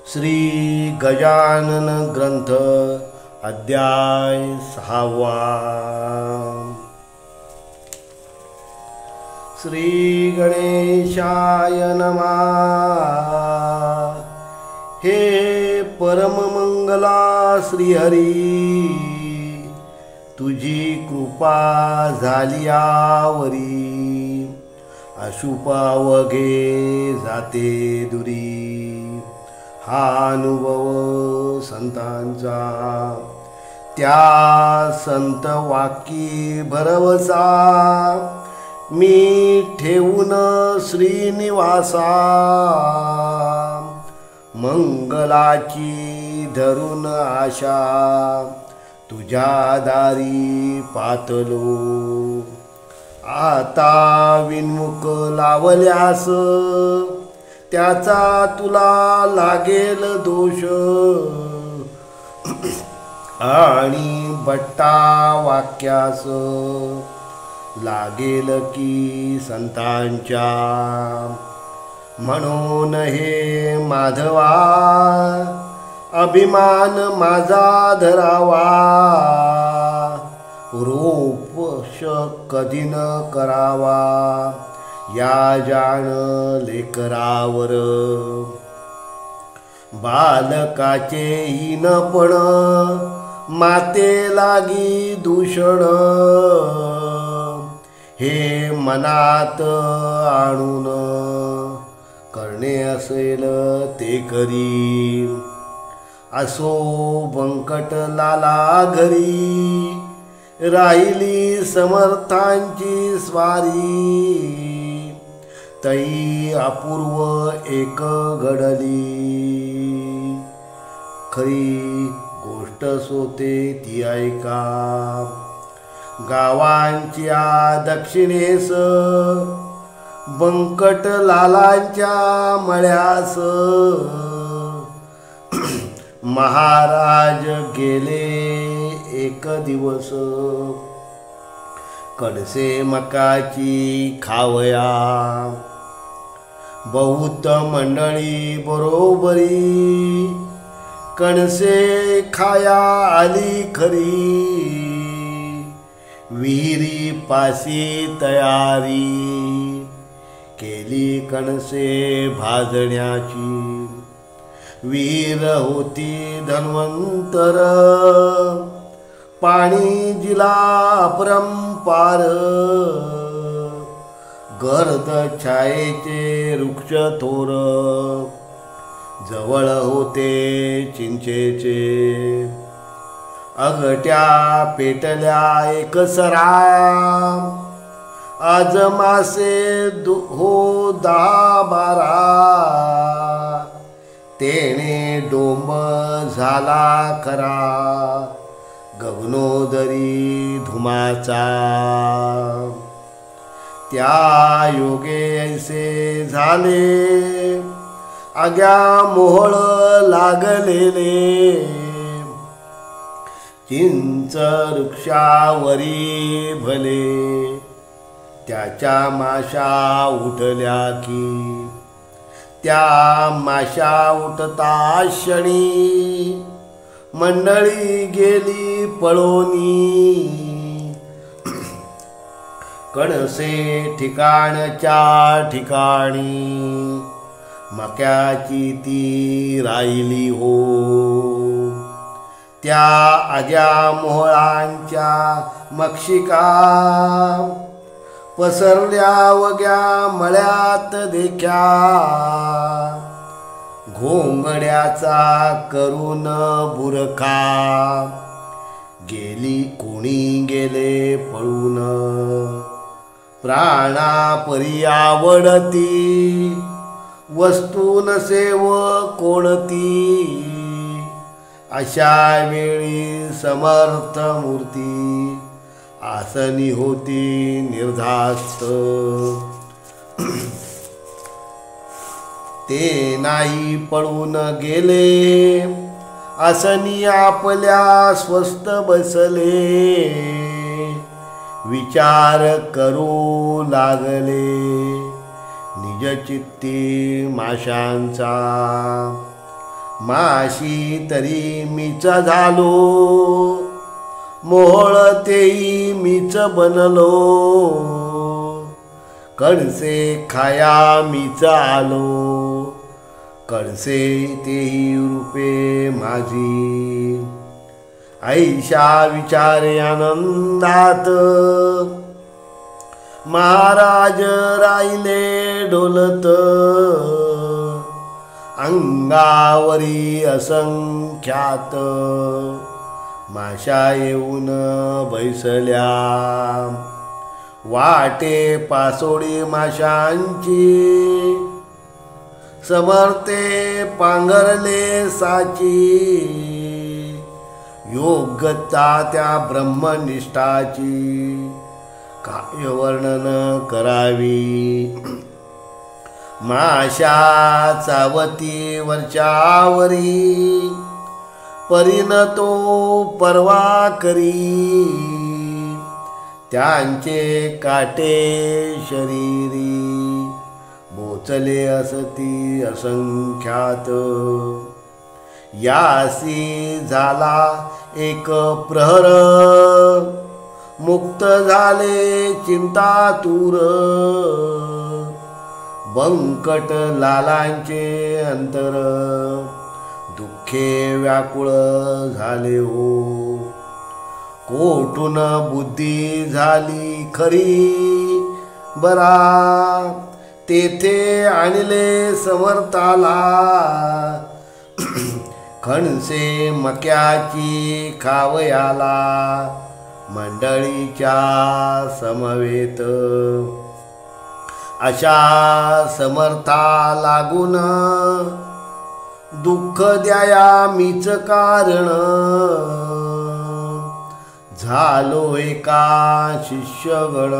श्री गजानन ग्रंथ अध्याय 6. श्री गणेशाय नमः. हे परममंगला श्रीहरी, तुझी कृपा झाली आवरी. अशुपावघे जाते दुरी. हा अनुभव संतांचा, त्या संत वाक्यी भरवसा. मी ठेवून श्रीनिवासा. मंगलाची धरून आशा, तुझ्या दारी पातलो. आता विनमुख लावल्यास, त्याचा तुला लागेल दोष. आणि बट्टा वाक्यास लागेल की संतांच्या. म्हणून हे माधवा, अभिमान माझा धरावा. रोपश कधी न करावा, या जाण लेकरावर. बालकाचे हीनपण, माते लागी दूषण. हे मनात आणून, करणे असेल ते करी. असो बंकट लाला घरी, राहिली समर्थांची स्वारी. तई अपूर्व एक घडली, खरी गोष्ट सोते ती ऐका. गावांच्या दक्षिणेस, बंकट लालांच्या मळ्यास. महाराज गेले एक दिवस, कडसे मकाची खावया. बहुत मंडळी बरोबरी, कणसे खाया आली खरी. विहिरी पाशी तयारी, केली कणसे भाजण्याची. वीर होती धन्वंतर, पाणी जिला अपरंपार. गर्द छायेचे वृक्ष थोर, जवळ होते चिंचेचे. अगट्या पेटल्या एकसरा, आज मासे हो 10-12. तेने डोंब झाला खरा, गगनोदरी धुमाचा. त्या योगे ऐसे झाले, आग्या मोहळ लागलेले. चिंच वृक्षावरी भले, त्याच्या माशा उठल्या की. त्या माशा उठता क्षणी, मंडळी गेली पळोनी. कणसे ठिकाणच्या ठिकाणी, मक्याची ती राहिली हो. त्या आग्या मोहळांच्या मक्षिका, पसरल्या वग्या मळ्यात देखा. घोंगड्याचा करून बुरखा, गेली कोणी गेले पळून. प्राणापरी आवडती, वस्तू नसेव कोणती. अशा वेळी समर्थ मूर्ती, आसनी होती निर्धास्त. ते नाही पळून गेले, आसनी आपल्या स्वस्थ बसले. विचार करू लागले, निज चित्ती माशांचा. माशी तरी मीच झालो, मोहोळ तेही मीच बनलो, कणसे खाया मीच आलो, कणसे तेही रूपे माझी. ऐशा विचारे आनंदात महाराज राहिले डोलत, अंगावरी असंख्यात माशा येऊन बैसल्या. वाटे पासोडी माशांची, समर्थे पांघरले साची, योग्यता त्या ब्रह्मनिष्ठाची काय वर्णन करावी. माशा चावती वरच्यावरी, परीन तो परवा करी, त्यांचे काटे शरीरी बोचले असती असंख्यात. यासी झाला एक प्रहर, मुक्त झाले चिंतातूर, बंकट लालांचे अंतर, दुःखे व्याकुळ झाले हो. कोठून बुद्धी झाली खरी, बरा तेथे आणले समर्थाला, खणसे मक्याची खावयाला, मंडळीच्या समवेत. अशा समर्था लागून, दुःख द्याया मीच कारण, झालो एका शिष्यगण,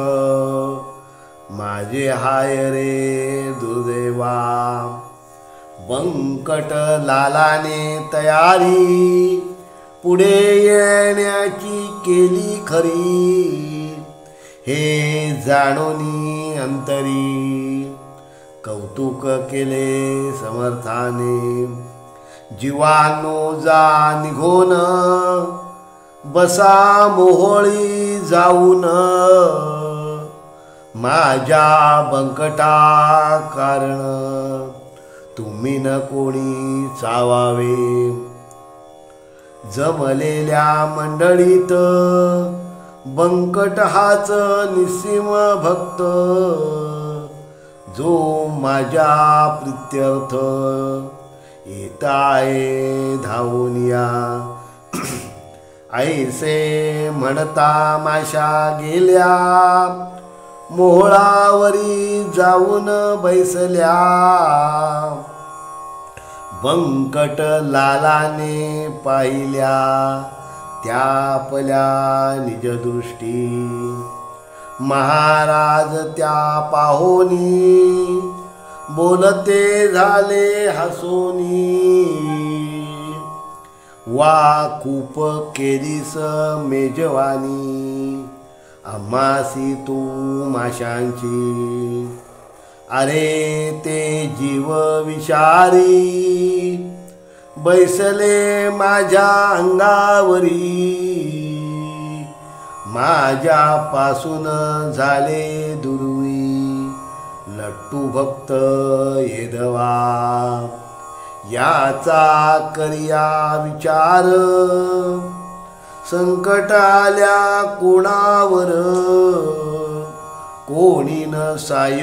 माझे हाय रे दुर्दैवा. बंकट लालाने तयारी, पुढे येण्याची केली खरी, हे जाणोनी अंतरी, कौतुक केले समर्थाने. जीवानो जा निघोन, बसा मोहोळी जाऊन, माझ्या बंकटा कारण, तुम्ही न कोणी चावावे. जमलेल्या मंडळीत, बंकट हाच निस्सीम भक्त, जो माझ्या प्रीत्यर्थ येताये धावून या. ऐसे म्हणता माशा गेल्या, मोहोळावरी जाऊन बैसल्या. बंकट लालाने पाहिल्या त्या आपल्या निजदृष्टी, महाराज त्या पाहोनी, बोलते झाले हसोनी. वा खूप केलीस मेजवानी, आम्हासी तू माशांची. अरे ते जीव विषारी, बैसले माझ्या अंगावरी, माझ्यापासून झाले दुर्वी, लट्टू भक्त येधवा. याचा करिया विचार, संकट आल्या कोणावर, कोणी न साय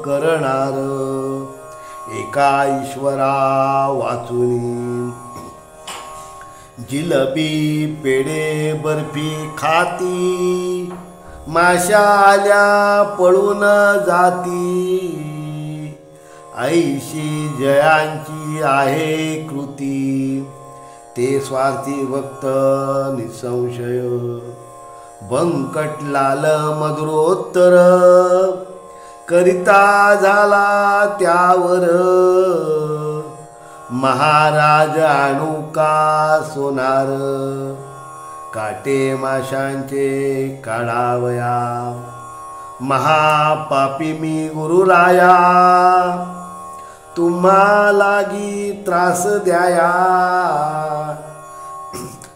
करणार, एका ईश्वरा वाचुनी. जिलबी पेढे बर्फी खाती, माशा आल्या पळून जाती. ऐशी जयांची आहे कृती, ते स्वार्थी भक्त निसंशय. बंकट लाल मधुरोत्तर, करिता झाला त्यावर. महाराज आणू का सोनार, काटे माशांचे काढावया. महापापी मी गुरुराया, तुम्हा लागी त्रास द्याया,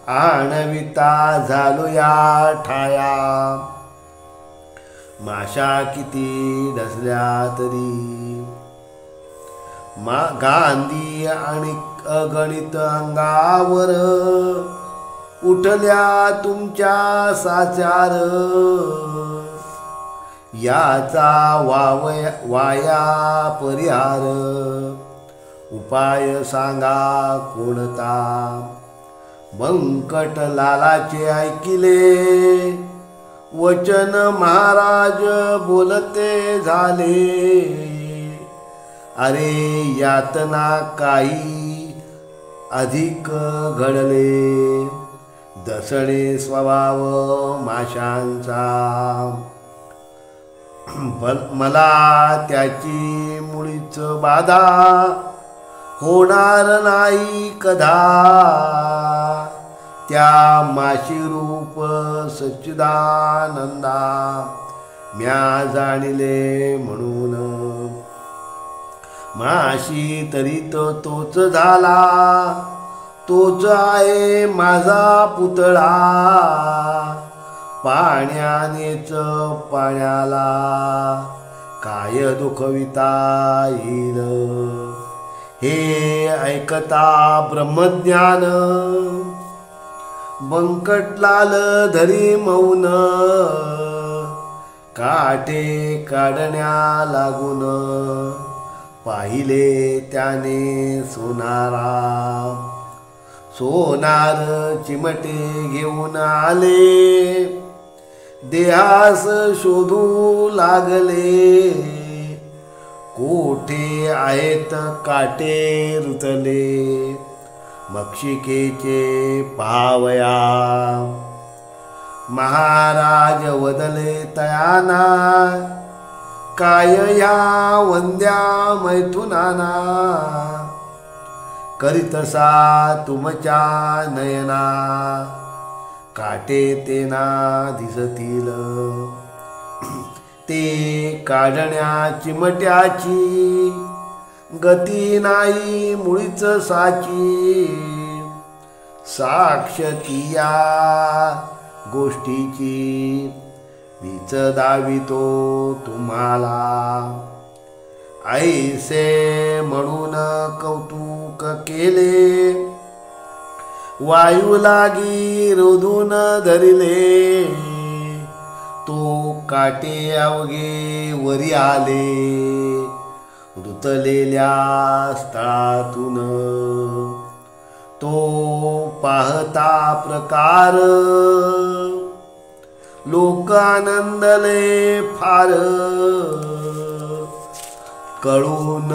आणविता झालो या ठाया. माशा किती डसल्या तरी, गांधी आणि अगणित अंगावर, उठल्या तुमच्या साचार. याचा वाया परिहार, उपाय सांगा कोणता. बंकट लालाचे ऐकिले वचन, महाराज बोलते झाले. अरे यातना काही अधिक घडले, दसणे स्वभाव माशांचा. मला त्याची मुळीच बाधा, होणार नाही कधा. त्या माशी रूप सच्चिदानंदा, म्या जाणिले म्हणून. माशी तरी तोच झाला, तोच आहे माझा पुतळा. पाण्यानेच पाण्याला काय दुखविता येईल. हे ऐकता ब्रह्मज्ञान, बंकटलाल धरी मौन. काटे काढण्या लागून, पाहिले त्याने सोनारा. सोनार चिमटे घेऊन आले, देहास शोधू लागले. कोठे आहेत काटे रुतले, मक्षिकेचे पावया. महाराज वदले तयाना, काय या वंद्या मैथुनाना. करीतसा तुमच्या नयना, काटे तेना दिसतील. ते काढण्या चिमट्याची, गती नाही मुळीच साची. साक्ष तिया गोष्टीची, मीच दावितो तुम्हाला. ऐसे म्हणून कौतुक केले, वायू लागी रोधून धरिले. तो काटे अवघे वरी आले, रुतलेल्या स्थळातून. तो पाहता प्रकार, लोक आनंदले फार. कळून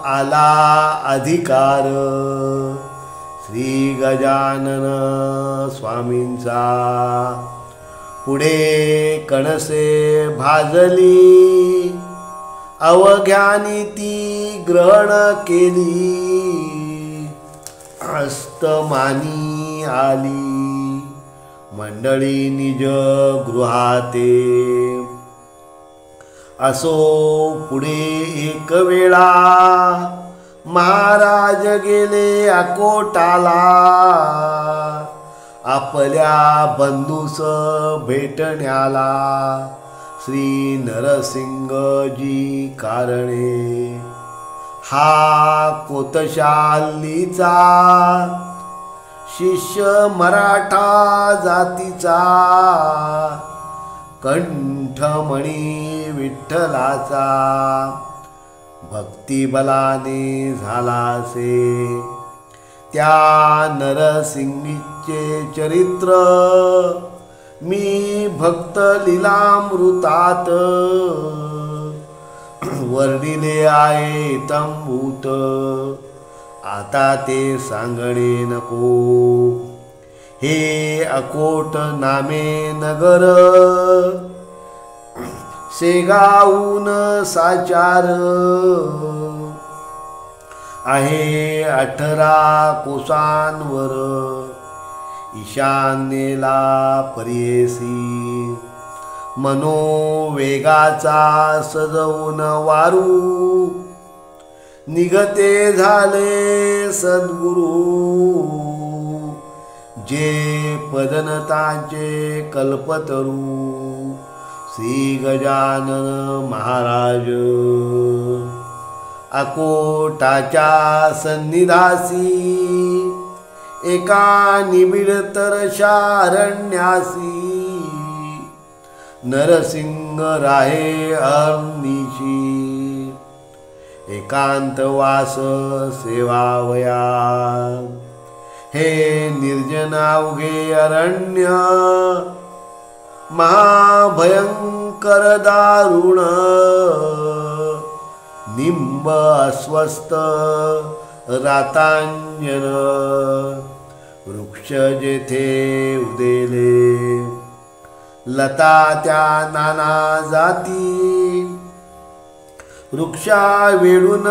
आला अधिकार, श्री गजानन स्वामींचा. पुढे कणसे भाजली, अवघ्यानी ती ग्रहण केली. अस्तमानी आली मंडळी निज गृहाते. असो पुढे एक वेळा, महाराज गेले अकोटाला. आपल्या बंधूस भेटण्याला, श्री नरसिंगजी कारणे. हा कोतशालीचा शिष्य मराठा जातीचा, कंठमणी विठ्ठलाचा. भक्तिबलाने झालासे, त्या नरसिंगीचे चरित्र. मी भक्त लीलामृतात, वर्णिले आहे तंबूत. आता ते सांगणे नको, हे अकोट नामे नगर. शेगावून साचार आहे 18 कोसांवर. ईशान्येला परेसी, मनोवेगाचा सजवून वारू. निगते झाले सद्गुरू जे पदनताचे कल्पतरू श्री गजानन महाराज अकोटाच्या सन्निधासी एका निबिड तरशारण्यासी नरसिंह राहे अहर्निशी एकांतवास सेवावया हे निर्जनावघे अरण्य महाभयंकर दारुण निंब अस्वस्थ रातांजन वृक्ष जेथे उदेले लता त्या नाना जाती वृक्षा वेडून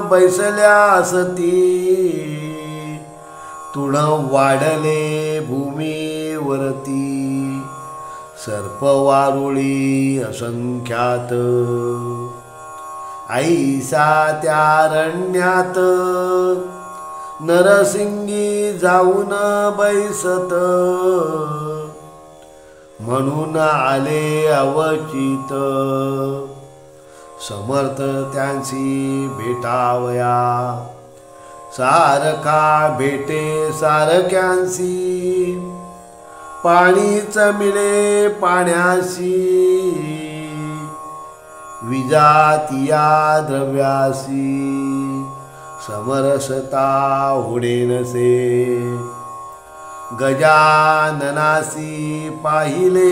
बैसल्या सती तुण वाढले भूमीवरती सर्प वारुळी असंख्यात ऐसा त्यारण्यात नरसिंगी जाऊन बैसत म्हणून आले अवचित समर्थ त्यांची भेटावया सारखा भेटे सारख्यांसी पाणीच मिळे पाण्यासी विजातिया द्रव्यासी समरसता होडे नसे गजाननासी पाहिले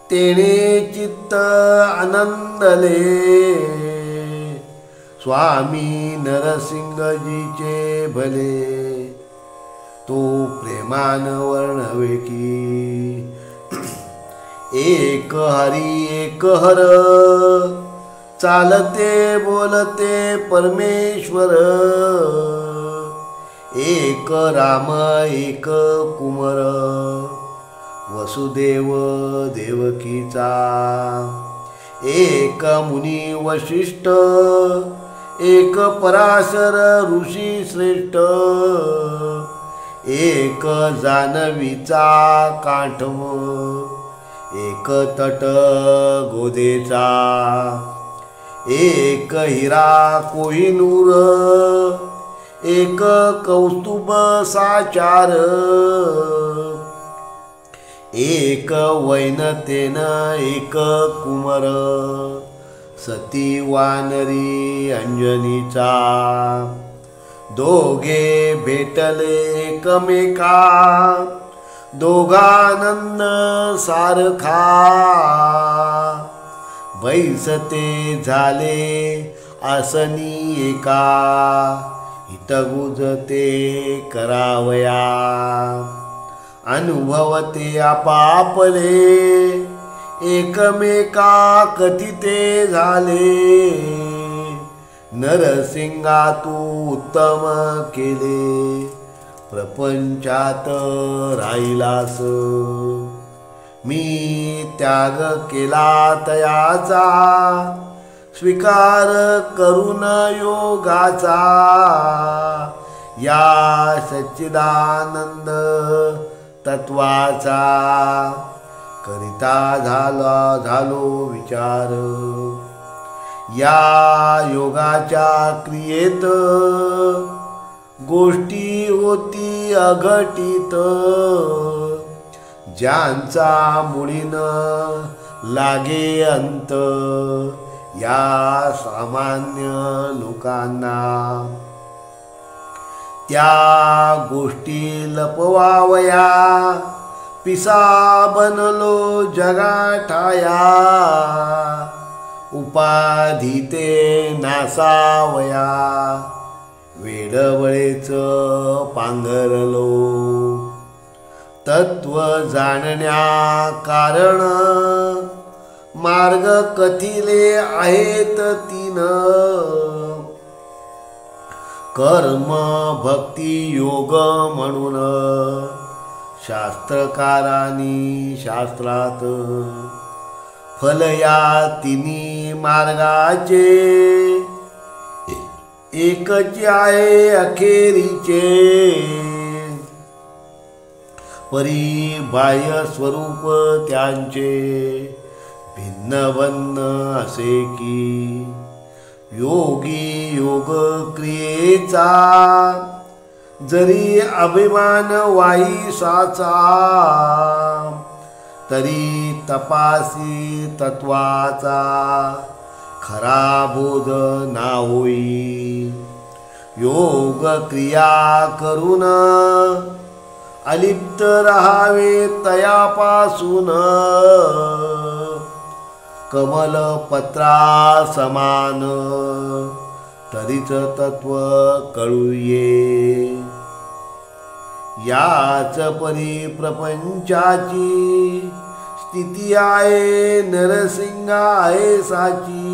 तेने चित्त आनंदले स्वामी नरसिंहजीचे भले तो प्रेमान वर्णवे की एक हरी एक हर चालते बोलते परमेश्वर एक राम एक कुमार वसुदेव देवकीचा एक मुनी वशिष्ठ एक पराशर ऋषी श्रेष्ठ एक जानवीचा काठव एक तट गोदेचा एक हिरा कोहिनूर एक कौस्तुभ साचार एक वैनतेन एक कुमार सती वानरी अंजनीचा दोघे भेटले एकमेका दोघानंद सारखा बैसते झाले आसनी एका हितगुजते करावया अनुभवते आपापले एकमेका कथिते झाले नरसिंगा तू उत्तम केले प्रपंचात राहिलास मी त्याग केला तयाचा स्वीकार करून योगाचा या सच्चिदानंद तत्वाचा करिता झालो विचार या योगाच्या क्रियेत गोष्टी होती अघटित ज्यांचा मुळीन लागे अंत या सामान्य लोकांना त्या गोष्टी लपवावया पिसा बनलो जगाठाया उपाधी ते नासावया वेडवळेच पांघरलो तत्व जाणण्या कारण मार्ग कथिले आहेत तीन कर्म भक्ती योग म्हणून शास्त्रकारांनी शास्त्रात फल या तिन्ही मार्गाचे एकच आहे अखेरीचे, परी बाह्य स्वरूप त्यांचे भिन्न भिन्न असे की योगी योग क्रियेचा जरी अभिमान वाईसाचा, तरी तपासी तत्वाचा खरा बोध ना होई। योग क्रिया करून अलिप्त राहावे तयापासून, कमल पत्रा समान तरीच तत्व कळूये। याच परी प्रपंचाची स्थिती आहे नरसिंह आहे साची,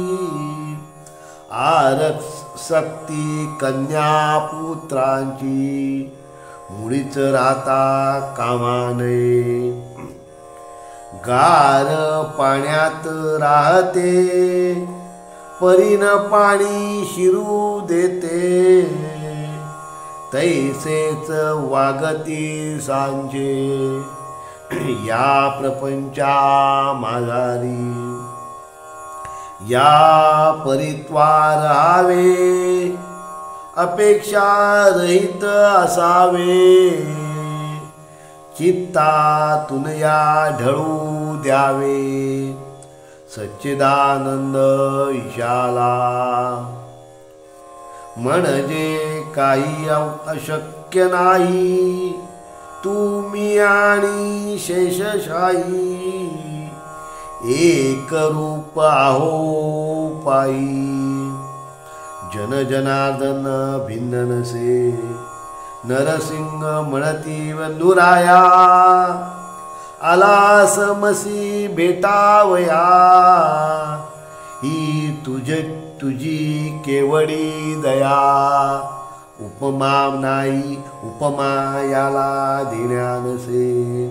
आरक्ती कन्या पुत्रांची मुळीच राहता कामा नये। गार पाण्यात राहते परीन पाणी शिरू देते, तैसेच वागती सांजे या प्रपंचा माघारी। या परित्वा राहावे अपेक्षा रहित असावे, चित्तातून या ढळू द्यावे सच्चिदानंद ईशाला। म्हणजे काही अशक्य नाही, तुम्ही आणि शेषशाही एक रूप आहो पायी। जन जनार्दन भिन्न नसे, नरसिंह म्हणती वंदुराया, आलास मसी भेटावया। ही तुझी केवडी दया, उपमा नाही उपमा याला देण्या नसे।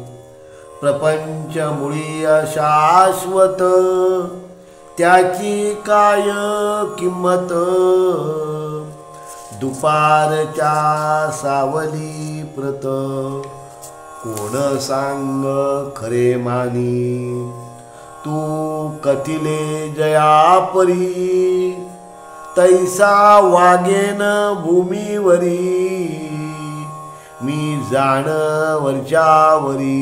प्रपंच मुळी अशाश्वत, त्याची काय किंमत। दुपारच्या सावली प्रत, कोण सांग खरे मानी। तू कथिले जयापरी, तैसा वागेन भूमीवरी। मी जाण वरच्यावरी,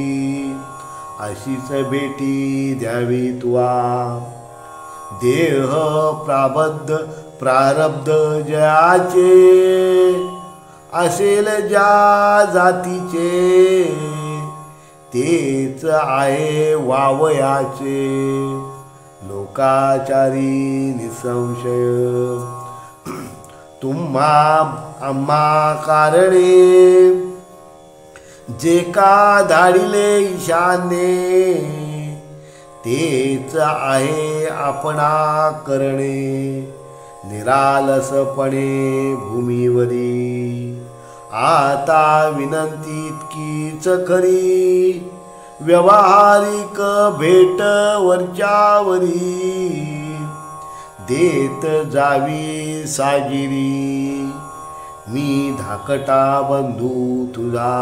अशीच भेटी द्यावी तुवा। देह प्रारब्ध जयाचे, असेल ज्या जातीचे। तेच आहे वावयाचे, लोकाचारी निसंशय। तुम्हा आम्हा कारणे, जे का धाडिले ईशाने। तेच आहे आपणा करणे, निरालसपणे भूमीवरी। आता विनंती इतकीच खरी, व्यवहारिक भेट वरच्यावरी। देत जावी साजिरी, मी धाकटा बंधू तुझा।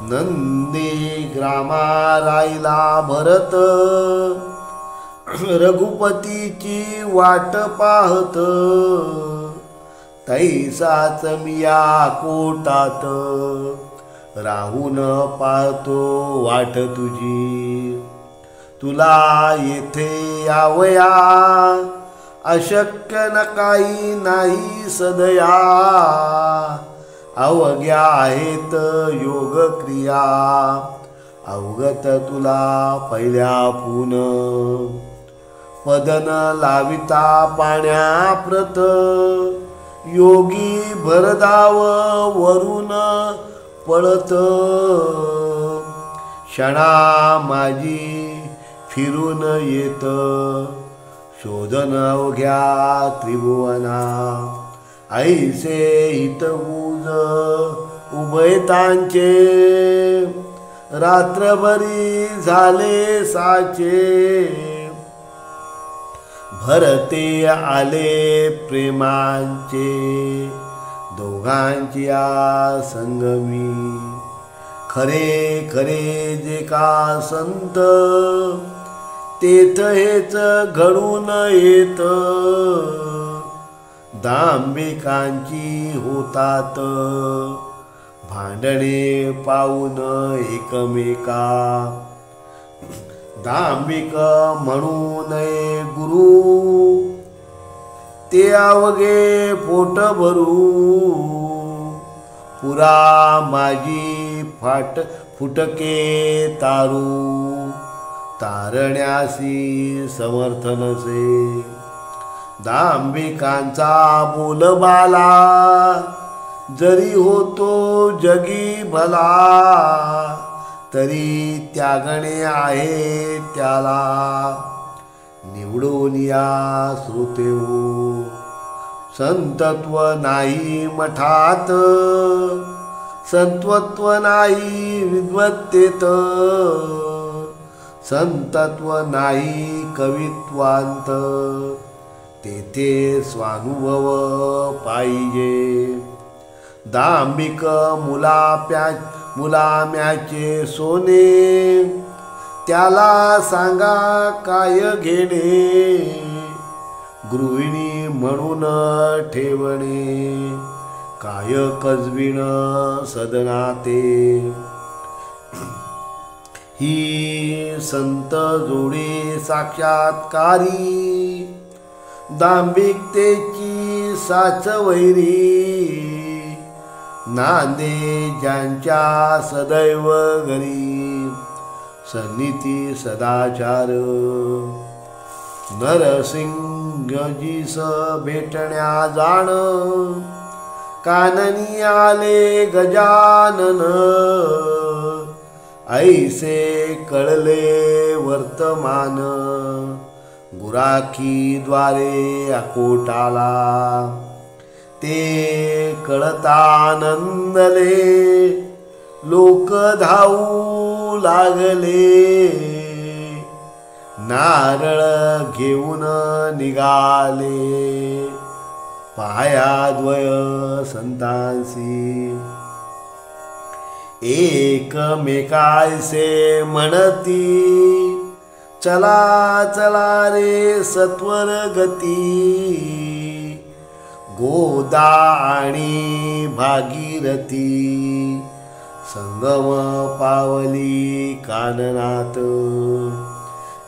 नंदी ग्रामा राहिला भरत, रघुपतीची वाट पाहत। तैसाच मिया कोटात, राहून पाहतो वाट तुझी। तुला येथे यावया, अशक्य न काही नाही सदया। अवघ्या आहेत योग क्रिया, अवगत तुला पहिल्यापून। पदन लाविता पाण्याप्रत, योगी भरधाव वरून पळत। क्षणा माझी फिरून येत, शोधन अवघ्या त्रिभुवना। ऐसे हितगुज उभयतांचे, रात्रभरी झाले साचे। भरते आले प्रेमांचे दोघांची या संगमी खरे खरे जे का संत तेथ हेच घडून येत दांभिकांची होतात भांडणे पाहून एकमेका दांभिक म्हणू नये गुरु ते अवघे पोट भरू पुरा माझी फुटके तारू तारण्यासी समर्थ नसे दांभिकांचा बोलबाला जरी होतो जगी भला तरी त्यागणे आहे त्याला निवडून या श्रोते हो संतत्व नाही मठात संतत्व नाही विद्वत्तेत संतत्व नाही कवित्वांत तेथे स्वानुभव पाहिजे दांभिक मुलाम्याचे सोने त्याला सांगा काय घेणे गृहिणी म्हणून ठेवणे काय कजविण सदनाते ही संत जोडी साक्षात्कारी दांभिकतेची साचवैरी नांदे ज्यांच्या सदैव घरी सन्निती सदाचार नरसिंहजीस भेटण्या जाण काननी आले गजानन ऐसे कळले वर्तमान गुराखीद्वारे अकोटाला ते कळतानंदले लोक धावू लागले नारळ घेऊन निघाले पायाद्वय संतांसी एकमेकायसे म्हणती चला चला रे सत्वर गती गोदा आणि भागीरथी संगम पावली काननात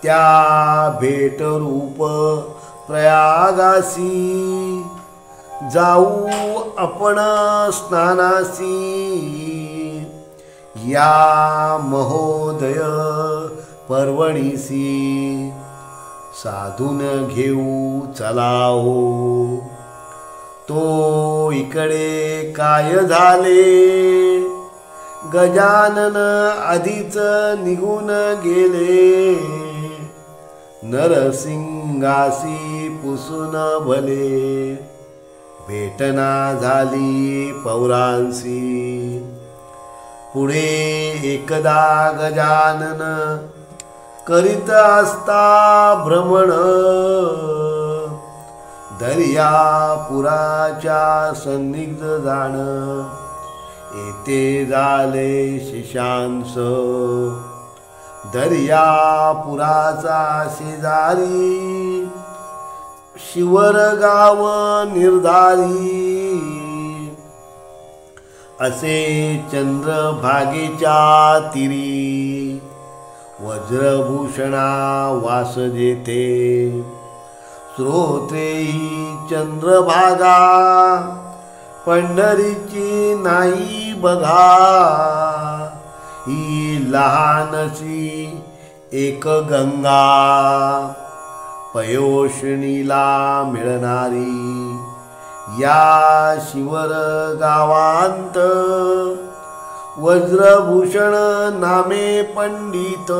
त्या भेट रूप प्रयागासी जाऊ आपण स्नानासी या महोदय पर्वणीसी साधून घेऊ चलाओ तो इकडे काय झाले गजानन आधीच निघून गेले नरसिंगासी पुसून भले भेटना झाली पौरांसी पुढे एकदा गजानन करीत असता भ्रमण दर्यापुराच्या सन्निग्ध जाण येथे झाले शिशांस दर्यापुराचा शेजारी शिवरगाव निर्धारी असे चंद्रभागेच्या तिरी वज्रभूषणा वास जेथे श्रोत्रेही चंद्रभागा पंढरीची नाही बघा ही लहानशी एक गंगा पयोषणीला मिळणारी या शिवर गावांत वज्रभूषण नामे पंडित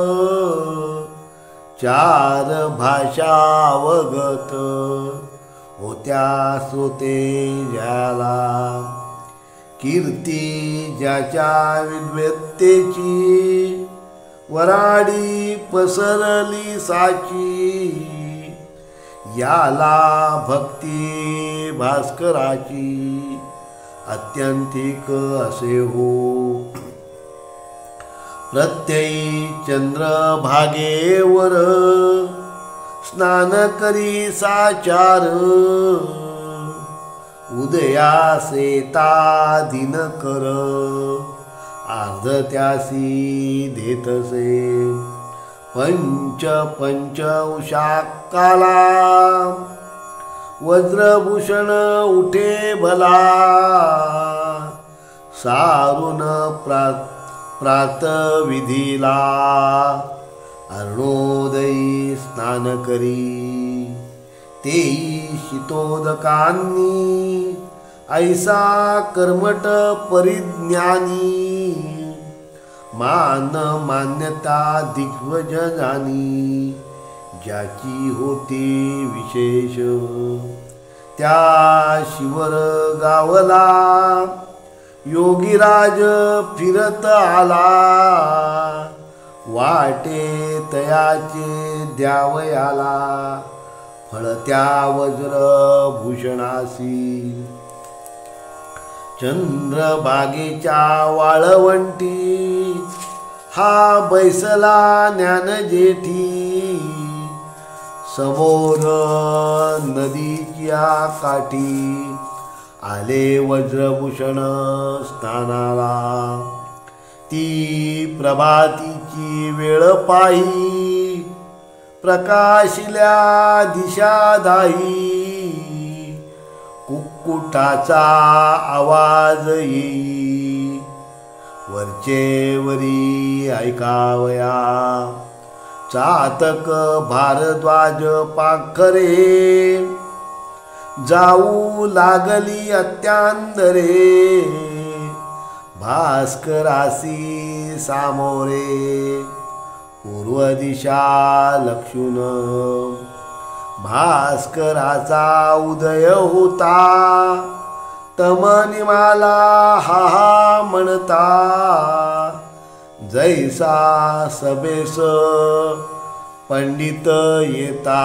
चार भाषा अवगत होत्या श्रोते ज्याला कीर्ती ज्याच्या विद्वत्तेची वराडी पसरली साची याला भक्ती भास्कराची अत्यंतिक असे हो. प्रत्ययी चंद्रभागेवर स्नान करी साचार. उदयासेता दिनकर अर्ध त्यासी देतसे. पंच उषाकाला वज्रभूषण उठे भला. सारुन प्रातविधीला अरुणोदयी स्नान करी. तेई शीतोदकांनी ऐसा कर्मट परिज्ञानी. मान मान्यता दिग्वजनानी ज्याची होती विशेष. त्या शिवर गावला योगीराज फिरत आला. वाटे तयाचे द्यावयाला फळत्या वज्रभूषणासी. चंद्रभागेच्या वाळवंटी हा बैसला ज्ञानजेठी. समोर नदीच्या काठी आले वज्रभूषण स्नानाला. ती प्रभातीची वेळ पाही प्रकाशिल्या दिशादायी. कुक्कुटाचा आवाज येई वरचेवरी ऐकावया. चातक भारद्वाज पाखरे जाऊ लागली अत्यांदरे. भास्करासी सामोरे पूर्व दिशा लक्षून. भास्कराचा उदय होता तमनिमाला हा म्हणता. जैसा सभेस पंडित येता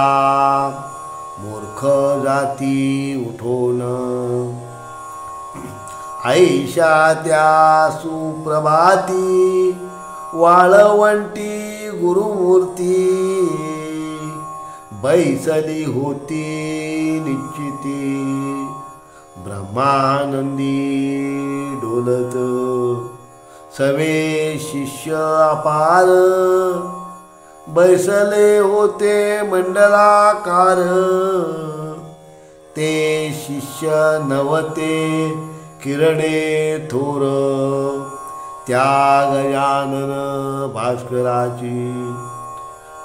मूर्ख जाती उठोन. ऐशा त्या सुप्रभाती वाळवंटी गुरुमूर्ती. बैसली होती निश्चिती ब्रह्मानंदी डोलत. सवे शिष्य अपार बैसले होते मंडलाकार. ते शिष्य नवते किरणे थोर त्या गजानन भास्कराची.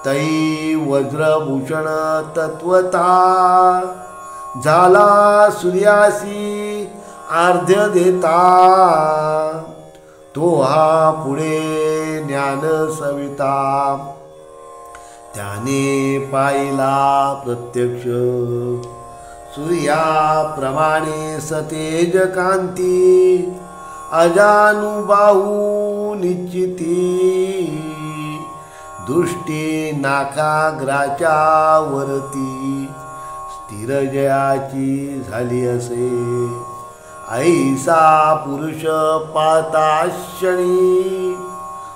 तै वज्रभूषण तत्वता झाला सूर्यासी अर्ध्य देता. तो हा पुढे ज्ञान सविता. त्याने पाहिला प्रत्यक्ष सूर्याप्रमाणे सतेज कांती. अजानुबाहू निश्चिती दृष्टी नाकाग्राच्या वरती. स्थिर जयाची झाली असे ऐसा पुरुष पाताक्षणी.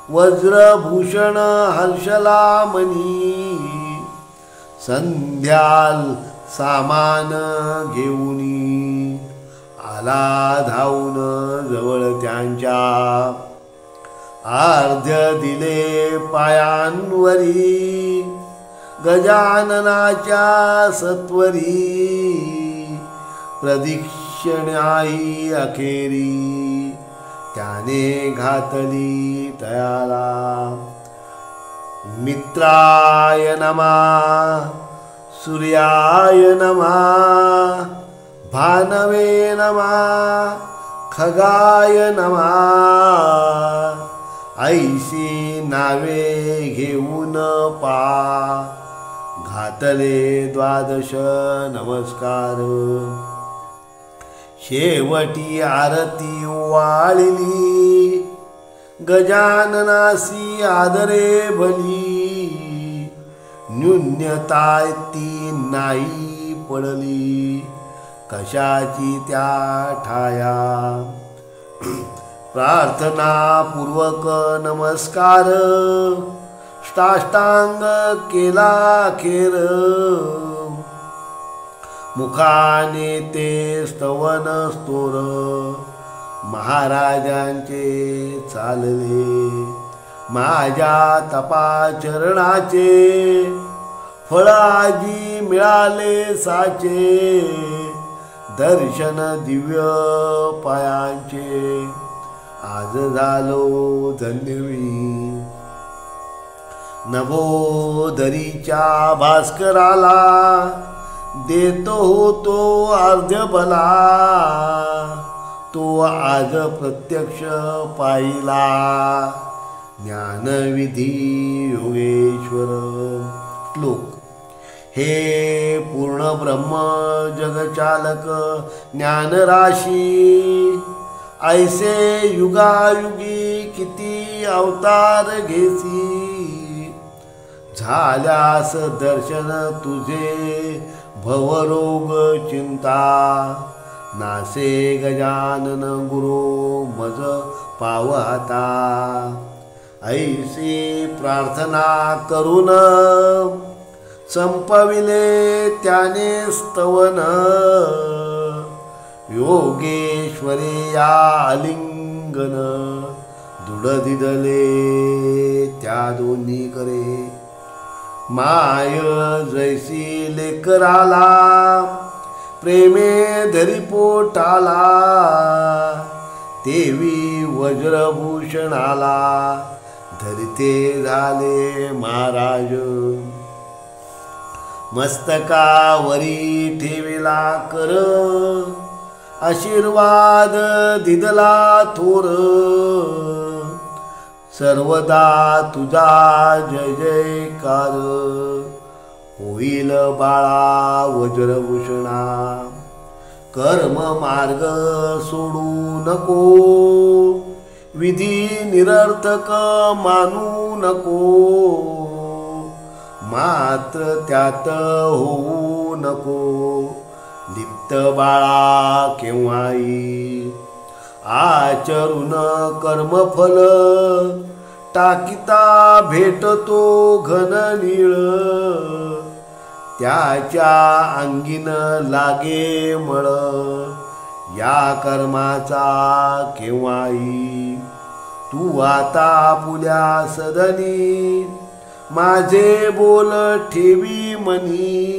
वज्रभूषण हर्षला मनी. संध्याल सामान घेऊनी आला धावून जवळ त्यांच्या. अर्ध्य दिले पायांवरी गजाननाच्या सत्वरी. प्रदक्षिणाही अखेरी त्याने घातली तयाला. मित्राय नमा सूर्याय नमा भानवे नमा खगाय नमा. ऐशी नावे घेऊन घातले द्वादश नमस्कार. शेवटी आरती वाळली गजाननासी आदरे भली. न्यून्यता ती नाही पडली कशाची त्या ठाया. प्रार्थना पूर्वक नमस्कार साष्टांग केला खेर. मुखाने ते स्तवन स्तोर महाराजांचे चालले. माझ्या तपाचरणाचे फळ आजी मिळाले साचे. दर्शन दिव्य पायांचे आज झालो धन्यवी. नभोदरीच्या भास्कराला देतो होतो अर्ध्य भला. तो आज प्रत्यक्ष पाहिला ज्ञानविधी योगेश्वर. श्लोक. हे पूर्ण ब्रह्म जगचालक ज्ञानराशी ऐसे युगायुगी किती अवतार घेसी. झाल्यास दर्शन तुझे भवरोग चिंता. नासे गजानन गुरु मज पावता. ऐसी प्रार्थना करून संपविले त्याने स्तवन. योगेश्वरे या आलिंगन दृढ दिदले त्या दोन्ही करे. माय जैसी लेकराला प्रेमे धरी पोटाला. देवी वज्रभूषणाला धरिते झाले महाराज. मस्तकावरी ठेविला कर आशीर्वाद दिदला थोर. सर्वदा तुझा जय जयकार होईल बाळा वज्रभूषणा. कर्म मार्ग सोडू नको विधी निरर्थक मानू नको. मात्र त्यात होऊ नको लिप्त बाळा केव्हाही. आचरून कर्मफल टाकिता भेटतो घन नीळ. त्याच्या अंगीन लागे मळ या कर्माचा केव्हाही. तू आता पुल्या सदनी माझे बोल ठेवी मनी.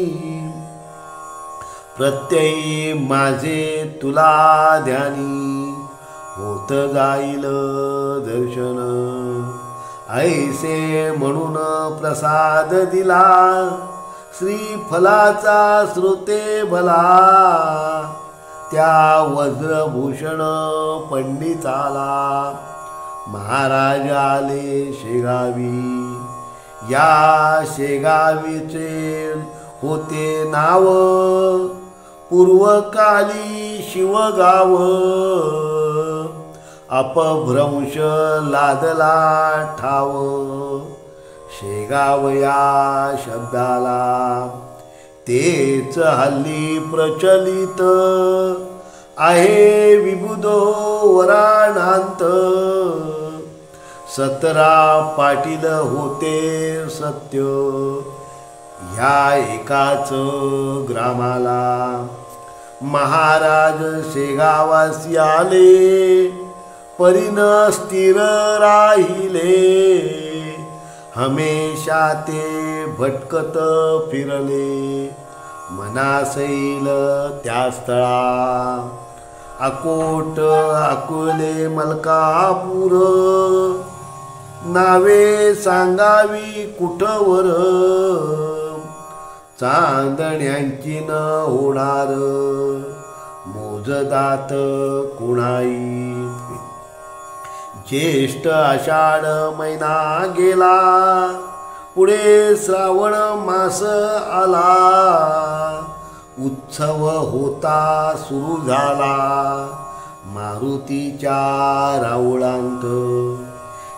प्रत्ययी माझे तुला ध्यानी होत जाईल दर्शन. ऐसे म्हणून प्रसाद दिला श्रीफलाचा श्रोते भला. त्या वज्रभूषण पंडिताला महाराज आले शेगावी. या शेगावीचे होते नाव पूर्वकाली शिवगाव. अपभ्रंश लादला ठाव शेगाव या शब्दाला. तेच हल्ली प्रचलित आहे विबुधो वराणांत. 17 पाटील होते सत्य ह्या एकाच ग्रामाला. महाराज शेगावासी आले परीन स्थिर राहिले. हमेशा ते भटकत फिरले मनासैल त्या स्थळा. अकोट अकोले मलकापूर नावे सांगावी कुठवर. चांदण्यांची न होणार मोजदात कुणाई. ज्येष्ठ आषाढ महिना गेला पुढे श्रावण मास आला. उत्सव होता सुरू झाला मारुतीच्या राऊळांत.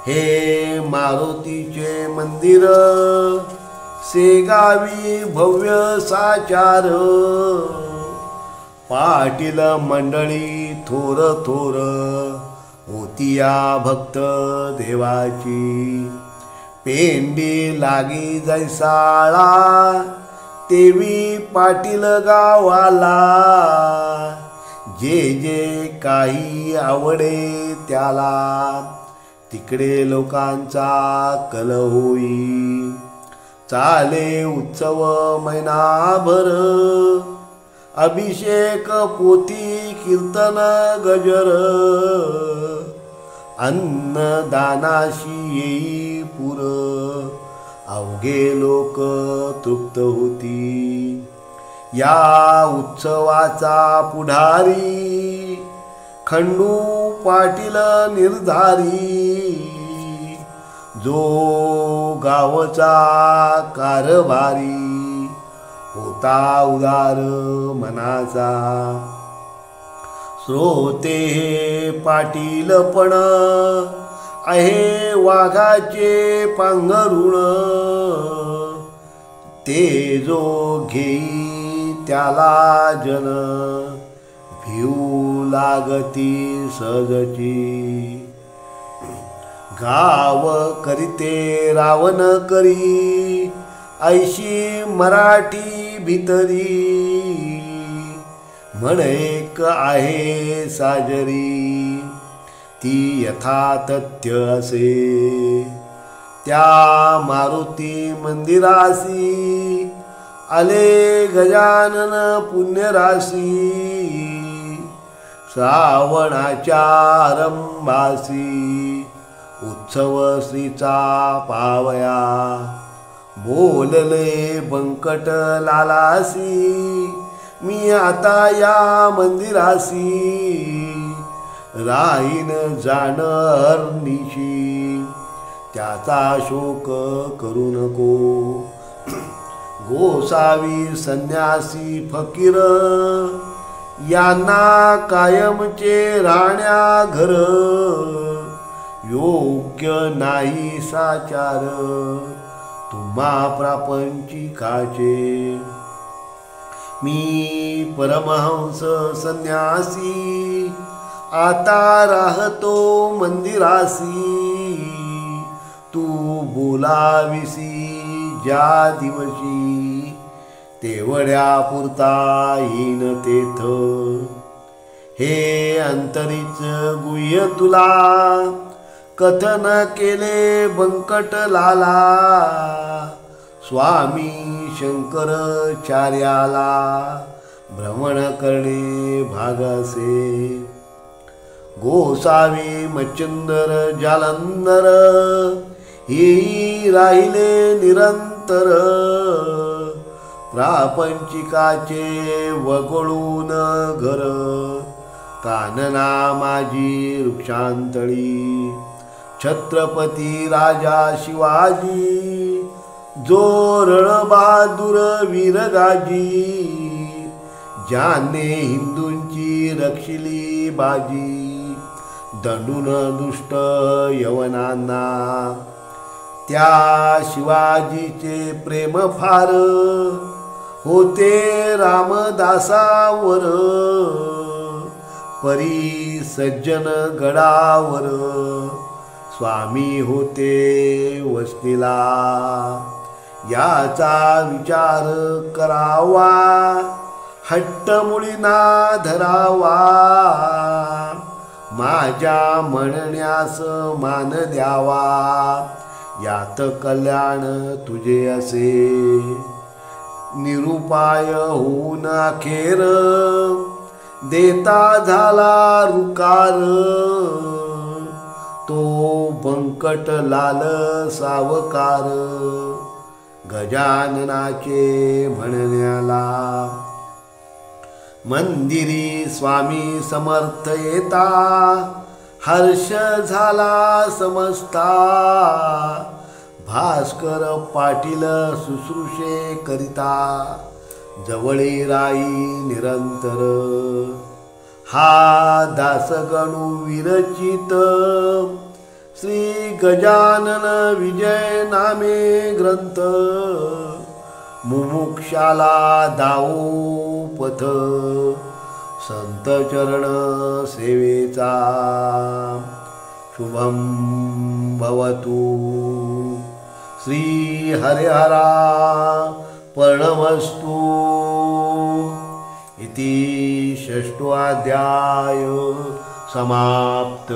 हे मारुतीचे मंदिर सेगावी भव्य साचार, पाटील मंडळी थोर थोर, होतिया भक्त देवाची. पेंडी लागी जैसाळा, तेवी पाटील गावाला. जे जे काही आवडे त्याला, तिकडे लोकांचा कल होई. चाले उत्सव महिनाभर, अभिषेक पोथी कीर्तन गजर. अन्नदानाशी येई पुर, अवघे लोक तृप्त होती. या उत्सवाचा पुढारी, खंडू पाटील निर्धारी. जो गावचा कारभारी, होता उदार मनाचा. श्रोते हे पाटीलपण, आहे वाघाचे पांघरुण. ते जो घेई त्याला जन, भिऊ लागती सहजची. गाव करीते रावण करी, ऐशी मराठी भितरी. म्हण एक आहे साजरी, ती यथातथ्य असे. त्या मारुती मंदिरासी, आले गजानन पुण्यराशी. श्रावणाच्या आरंभासी, उत्सव श्रीचा पावया. बोलले बंकट लालासी, मी आता या मंदिरासी. राहीन जाणहरनिशी, त्याचा शोक करू नको. गोसावी संन्यासी फकीर, यांना कायमचे राहण्या घर. योग्य नाही साचार, तुम्हा प्रापंचिकाचे. मी परमहंस संन्यासी, आता राहतो मंदिरासी. तू बोलाविसी ज्या दिवशी, तेवढ्या पुरता येईन तेथ. हे अंतरीच गुह्य तुला, कथन केले बंकट लाला. स्वामी शंकराचार्याला, भ्रमण करणे भागासे. गोसावी मच्छिंदर जालंधर, हेही राहिले निरंतर. प्रापंचिकाचे वगळून घर, कानना माझी वृक्षांतळी. छत्रपती राजा शिवाजी, जो रणबहादूर वीरगाजी. ज्याने हिंदूंची रक्षिली बाजी, दंडून दुष्ट यवनांना. त्या शिवाजीचे प्रेम फार, होते रामदासावर. परी सज्जन गडावर, स्वामी होते वसनीला. याचा विचार करावा, हट्टमुळीना धरावा. माझ्या म्हणण्यास मान द्यावा, यात कल्याण तुझे असे. निरुपाय होऊन अखेर, देता झाला रुकार. तो बंकट लाल सावकार, गजाननाचे म्हणण्याला. मंदिरी स्वामी समर्थ येता, हर्ष झाला समजता. भास्कर पाटील शुश्रूषे करिता, जवळी राई निरंतर. हा दासगणू विरचित, श्री गजानन विजय नामे ग्रंथ. मुमुक्षाला दावो पथ संत चरण सेवेचा शुभम भवतु. श्री हरिहरा पर्णमस्तु इति षष्ठो अध्याय समाप्त.